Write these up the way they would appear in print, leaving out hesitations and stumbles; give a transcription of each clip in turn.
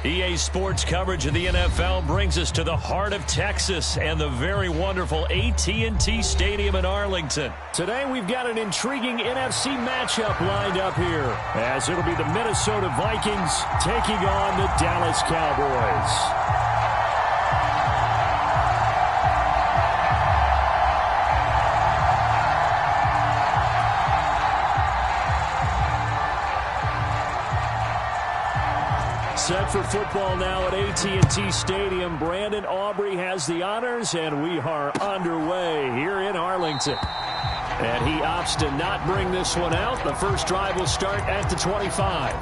EA Sports coverage of the NFL brings us to the heart of Texas and the very wonderful AT&T Stadium in Arlington. Today we've got an intriguing NFC matchup lined up here, as it'll be the Minnesota Vikings taking on the Dallas Cowboys. Set for football now at AT&T Stadium. Brandon Aubrey has the honors, and we are underway here in Arlington. And he opts to not bring this one out. The first drive will start at the 25.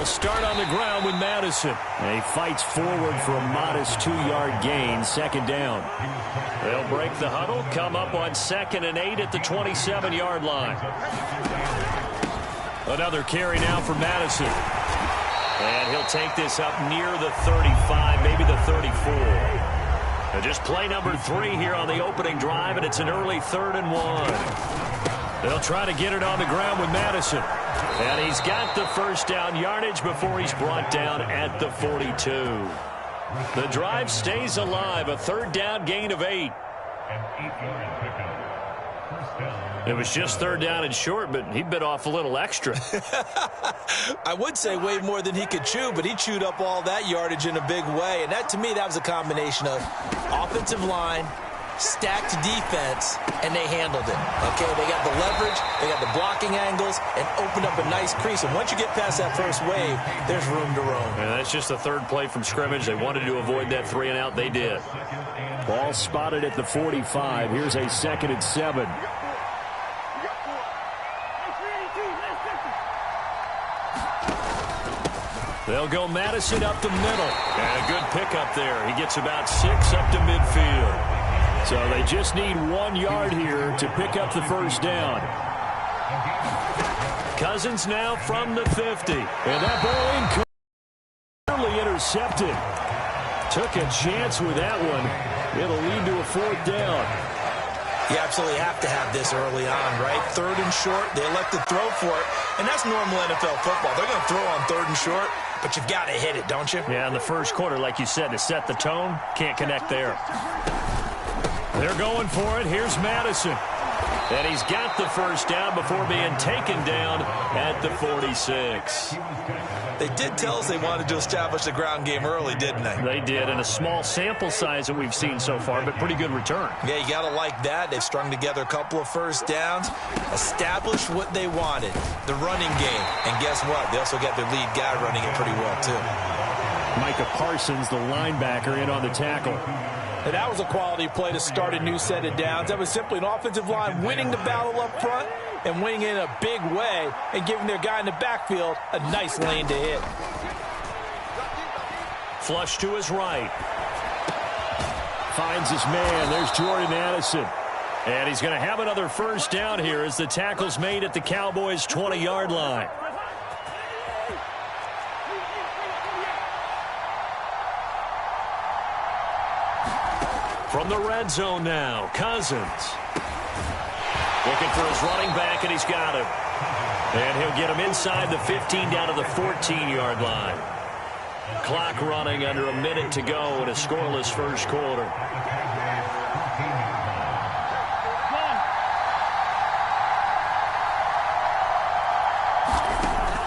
Start on the ground with Madison. And he fights forward for a modest 2-yard gain, second down. They'll break the huddle, come up on 2nd and 8 at the 27-yard line. Another carry now for Madison. And he'll take this up near the 35, maybe the 34. And just play number 3 here on the opening drive, and it's an early 3rd and 1. They'll try to get it on the ground with Madison. And he's got the first down yardage before he's brought down at the 42. The drive stays alive, a 3rd down gain of 8. It was just 3rd down and short, but he bit off a little extra. I would say way more than he could chew, but he chewed up all that yardage in a big way. And that, to me, that was a combination of offensive line, stacked defense, and they handled it. Okay, they got the leverage, they got the blocking angles, and opened up a nice crease. And once you get past that first wave, there's room to roam. And that's just the 3rd play from scrimmage. They wanted to avoid that 3-and-out. They did. Ball spotted at the 45. Here's a 2nd and 7. They'll go Madison up the middle. And a good pickup there. He gets about 6 up to midfield. So they just need 1 yard here to pick up the first down. Cousins now from the 50. And that ball clearly intercepted. Took a chance with that one. It'll lead to a 4th down. You absolutely have to have this early on, right? 3rd and short, they elect to throw for it. And that's normal NFL football. They're going to throw on 3rd and short, but you've got to hit it, don't you? Yeah, in the first quarter, like you said, to set the tone, can't connect there. They're going for it. Here's Madison. And he's got the first down before being taken down at the 46. They did tell us they wanted to establish the ground game early, didn't they? They did, and a small sample size that we've seen so far, but pretty good return. Yeah, you got to like that. They've strung together a couple of first downs, established what they wanted, the running game. And guess what? They also got their lead guy running it pretty well, too. Micah Parsons, the linebacker, in on the tackle. And that was a quality play to start a new set of downs. That was simply an offensive line winning the battle up front and winning it in a big way and giving their guy in the backfield a nice lane to hit. Flush to his right. Finds his man. There's Jordan Addison. And he's going to have another first down here as the tackle's made at the Cowboys' 20-yard line. From the red zone now, Cousins. Looking for his running back, and he's got him. And he'll get him inside the 15 down to the 14-yard line. Clock running under a minute to go in a scoreless first quarter.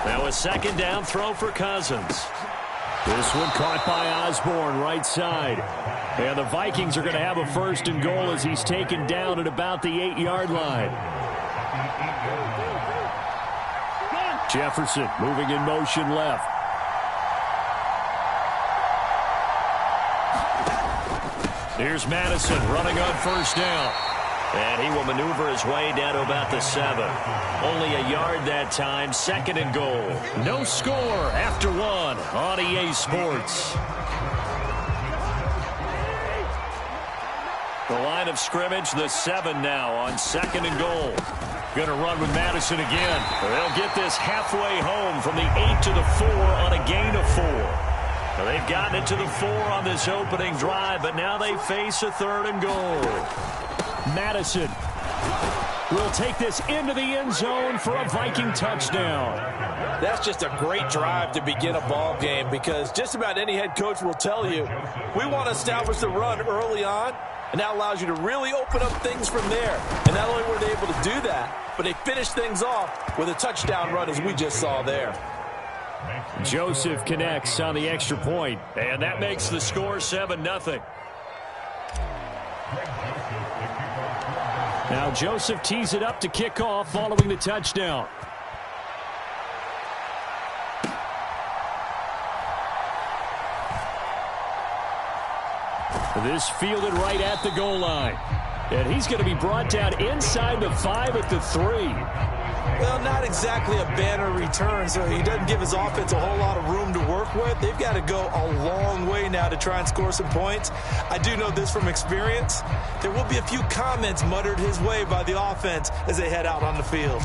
Now a 2nd down throw for Cousins. This one caught by Osborne, right side. And the Vikings are going to have a 1st and goal as he's taken down at about the 8-yard line. Jefferson moving in motion left. Here's Madison running on 1st down. And he will maneuver his way down to about the 7. Only a yard that time, 2nd and goal. No score after 1 on EA Sports. The line of scrimmage, the 7 now on 2nd and goal. Going to run with Madison again. They'll get this halfway home from the 8 to the 4 on a gain of 4. Now they've gotten it to the 4 on this opening drive, but now they face a 3rd and goal. Madison will take this into the end zone for a Viking touchdown. That's just a great drive to begin a ball game, because just about any head coach will tell you, we want to establish the run early on, and that allows you to really open up things from there. And not only were they able to do that, but they finished things off with a touchdown run, as we just saw there. Joseph connects on the extra point, and that makes the score 7-0. Now Joseph tees it up to kick off following the touchdown. This fielded right at the goal line. And he's going to be brought down inside the 5 at the 3. Well, not exactly a banner return, so he doesn't give his offense a whole lot of room to work with. They've got to go a long way now to try and score some points. I do know this from experience. There will be a few comments muttered his way by the offense as they head out on the field.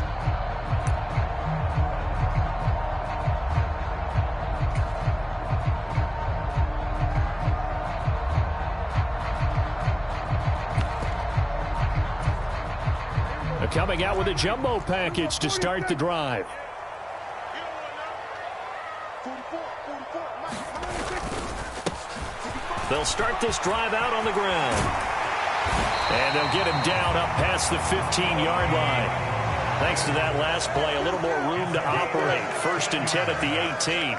Coming out with a jumbo package to start the drive. They'll start this drive out on the ground. And they'll get him down up past the 15-yard line. Thanks to that last play, a little more room to operate. 1st and 10 at the 18.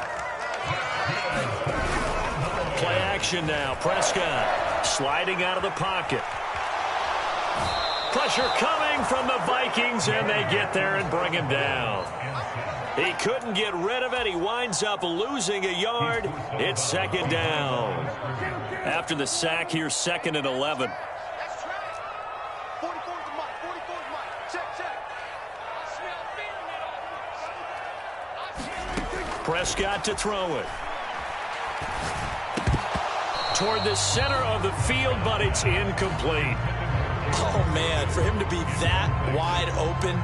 Play action now. Prescott sliding out of the pocket. Pressure coming from the Vikings, and they get there and bring him down. He couldn't get rid of it. He winds up losing a yard. It's 2nd down. After the sack, here's 2nd and 11. Prescott to throw it. Toward the center of the field, but it's incomplete. Oh, man, for him to be that wide open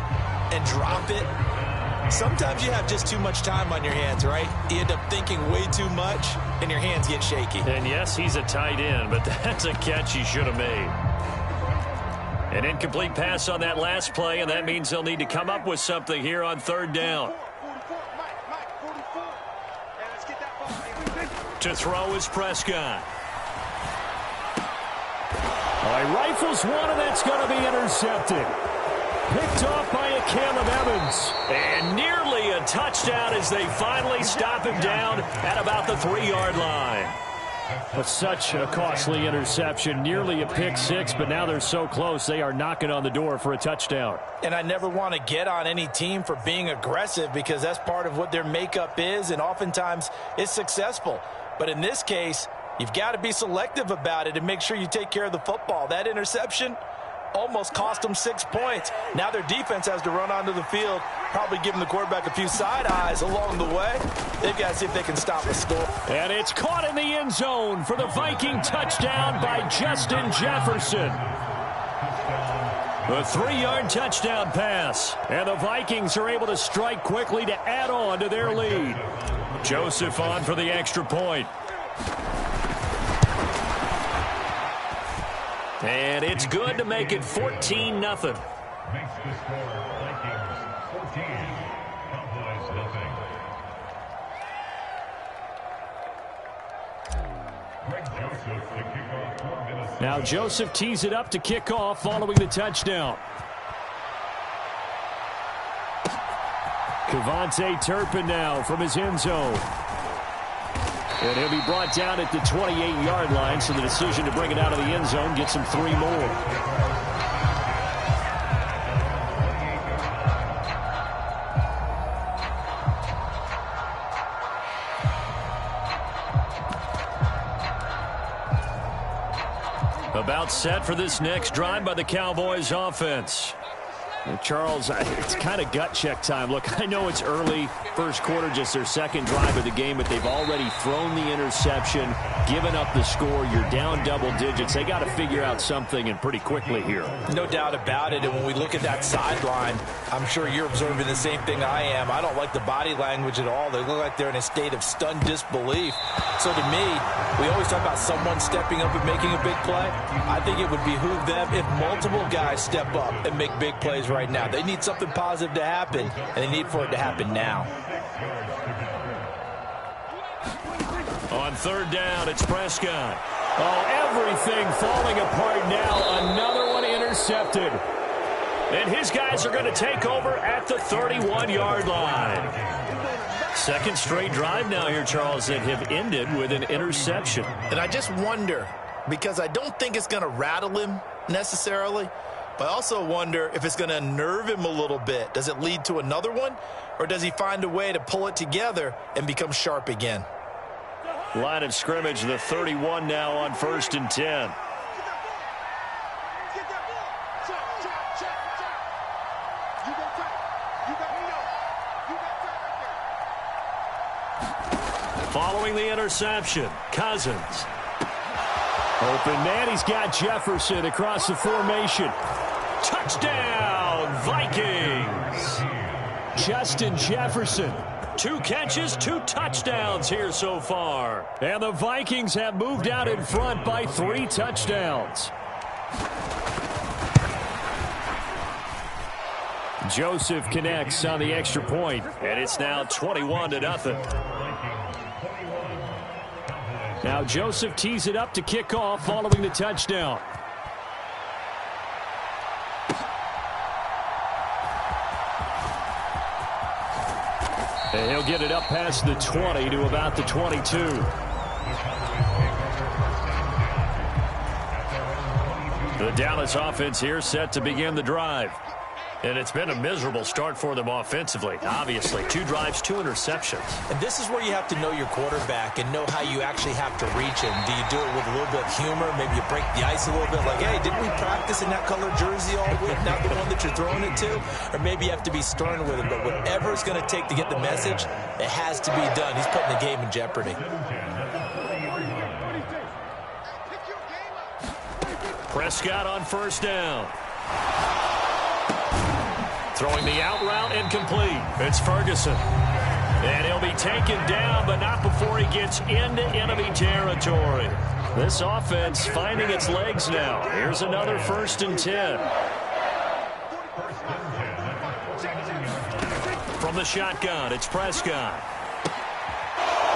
and drop it. Sometimes you have just too much time on your hands, right? You end up thinking way too much, and your hands get shaky. And, yes, he's a tight end, but that's a catch he should have made. An incomplete pass on that last play, and that means they'll need to come up with something here on 3rd down. To throw is Prescott. He rifles one, and that's going to be intercepted. Picked off by a Caleb Evans. And nearly a touchdown as they finally stop him down at about the 3-yard line. But such a costly interception. Nearly a pick 6, but now they're so close they are knocking on the door for a touchdown. And I never want to get on any team for being aggressive, because that's part of what their makeup is, and oftentimes it's successful. But in this case, you've got to be selective about it and make sure you take care of the football. That interception almost cost them 6 points. Now their defense has to run onto the field, probably giving the quarterback a few side eyes along the way. They've got to see if they can stop the score. And it's caught in the end zone for the Viking touchdown by Justin Jefferson. A 3-yard touchdown pass. And the Vikings are able to strike quickly to add on to their lead. Joseph on for the extra point. And it's good to make it 14-0. Now Joseph tees it up to kick off following the touchdown. Kevontae Turpin now from his end zone. And he'll be brought down at the 28-yard line, so the decision to bring it out of the end zone gets him 3 more. About set for this next drive by the Cowboys offense. Charles, it's kind of gut check time. Look, I know it's early, first quarter, just their second drive of the game, but they've already thrown the interception, given up the score. You're down double digits. They got to figure out something, and pretty quickly here. No doubt about it. And when we look at that sideline, I'm sure you're observing the same thing I am. I don't like the body language at all. They look like they're in a state of stunned disbelief. So to me, we always talk about someone stepping up and making a big play. I think it would behoove them if multiple guys step up and make big plays right now. They need something positive to happen, and they need for it to happen now. On third down, it's Prescott. Oh, everything falling apart now. Another one intercepted. And his guys are going to take over at the 31-yard line. Second straight drive now here, Charles, that have ended with an interception. And I just wonder, because I don't think it's going to rattle him necessarily, but I also wonder if it's going to unnerve him a little bit. Does it lead to another one, or does he find a way to pull it together and become sharp again? Line of scrimmage, the 31 now on 1st and 10. Following the interception, Cousins. Open man, he's got Jefferson across the formation. Touchdown, Vikings! Justin Jefferson. 2 catches, 2 touchdowns here so far. And the Vikings have moved out in front by 3 touchdowns. Joseph connects on the extra point, and it's now 21-0. Now Joseph tees it up to kick off following the touchdown. And he'll get it up past the 20 to about the 22. The Dallas offense here set to begin the drive. And it's been a miserable start for them offensively. Obviously, 2 drives, 2 interceptions. And this is where you have to know your quarterback and know how you actually have to reach him. Do you do it with a little bit of humor? Maybe you break the ice a little bit, like, hey, didn't we practice in that colored jersey all week, not the one that you're throwing it to? Or maybe you have to be stern with him. But whatever it's going to take to get the message, it has to be done. He's putting the game in jeopardy. Prescott on first down. Throwing the out route incomplete. It's Ferguson. And he'll be taken down, but not before he gets into enemy territory. This offense finding its legs now. Here's another 1st and 10. From the shotgun, it's Prescott.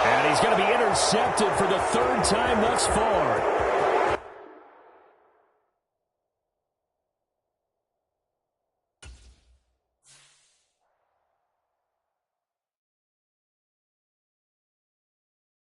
And he's going to be intercepted for the 3rd time thus far.